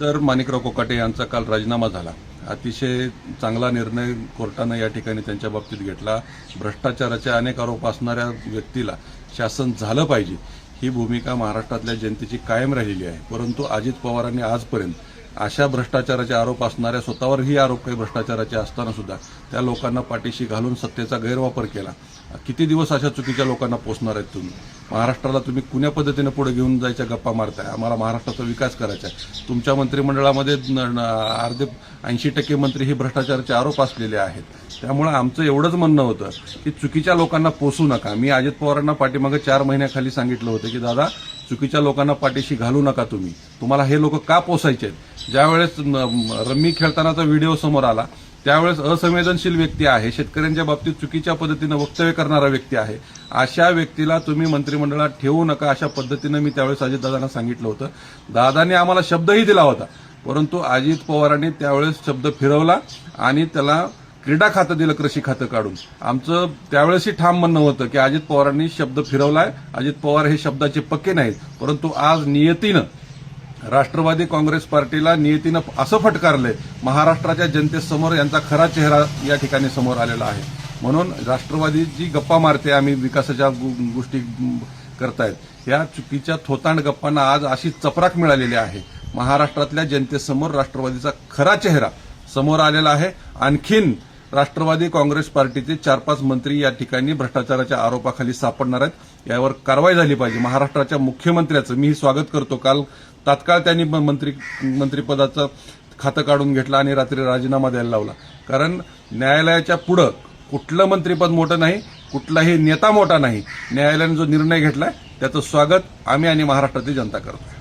तर माणिकराव कोकाटे यांचा काल राजीनामा झाला। अतिशय चांगला निर्णय कोर्टानं या ठिकाणी त्यांच्या बाबतीत घेतला। भ्रष्टाचाराचे अनेक आरोप असणाऱ्या व्यक्तीला शासन झालं पाहिजे ही भूमिका महाराष्ट्रातल्या जनतेची कायम राहिलेली आहे। परंतु अजित पवारांनी आजपर्यंत अशा भ्रष्टाचाराचे आरोप असणाऱ्या स्वतःवरही आरोप काही भ्रष्टाचाराचे असताना सुद्धा त्या लोकांना पाठीशी घालून सत्तेचा गैरवापर केला। किती दिवस अशा चुकीच्या लोकांना पोसणार आहेत तुम्ही? महाराष्ट्राला तुम्ही कुण्या पद्धतीने पुढे घेऊन जायच्या गप्पा मारताय? आम्हाला महाराष्ट्राचा विकास करायचा आहे। तुमच्या मंत्रिमंडळामध्ये अर्धे 80% मंत्री हे भ्रष्टाचाराचे आरोप असलेले आहेत। त्यामुळे आमचं एवढंच म्हणणं होतं की चुकीच्या लोकांना पोसू नका। मी अजित पवारांना पाठीमागे 4 महिन्याखाली सांगितलं होतं की दादा चुकीच्या लोकांना पाठीशी घालू नका तुम्हाला हे लोक का पोसायचे आहेत? ज्यावेळेस रम्मी खेळतानाचा व्हिडिओ समोर आला त्यावेळेस असंवेदनशील व्यक्ती आहे, शेतकऱ्यांच्या बाबतीत चुकीच्या पद्धतीनं वक्तव्य करणारा व्यक्ती आहे, अशा व्यक्तीला तुम्ही मंत्रिमंडळात ठेवू नका अशा पद्धतीनं मी त्यावेळेस अजितदादांना सांगितलं होतं। दादांनी आम्हाला शब्दही दिला होता, परंतु अजित पवारांनी त्यावेळेस शब्द फिरवला आणि त्याला क्रीडा खातं दिलं, कृषी खातं काढून। आमचं त्यावेळेसही ठाम म्हणणं होतं की अजित पवारांनी शब्द फिरवलाय, अजित पवार हे शब्दाचे पक्के नाहीत। परंतु आज नियतीनं राष्ट्रवादी काँग्रेस पार्टीला नियतीनं असं फटकारलंय, महाराष्ट्राच्या जनतेसमोर यांचा खरा चेहरा या ठिकाणी समोर आलेला आहे। म्हणून राष्ट्रवादी जी गप्पा मारते आम्ही विकासाच्या गोष्टी करतायत, या चुकीच्या थोतांड गप्पांना आज अशी चपराक मिळालेली आहे। महाराष्ट्रातल्या जनतेसमोर राष्ट्रवादीचा खरा चेहरा समोर आलेला आहे। आणखीन राष्ट्रवादी काँग्रेस पार्टीचे 4-5 मंत्री या ठिकाणी भ्रष्टाचाराच्या आरोपाखाली सापडणार आहेत। यावर कारवाई झाली पाहिजे। महाराष्ट्राच्या मुख्यमंत्र्याचं मी स्वागत करतो, काल तात्काळ त्यांनी मंत्रिपदाचं खातं काढून घेतलं आणि रात्री राजीनामा द्यायला लावला। कारण न्यायालयाच्या पुढं कुठलं मंत्रिपद मोठं नाही, कुठलाही नेता मोठा नाही। न्यायालयाने जो निर्णय घेतलाय त्याचं स्वागत आम्ही आणि महाराष्ट्रातील जनता करतो।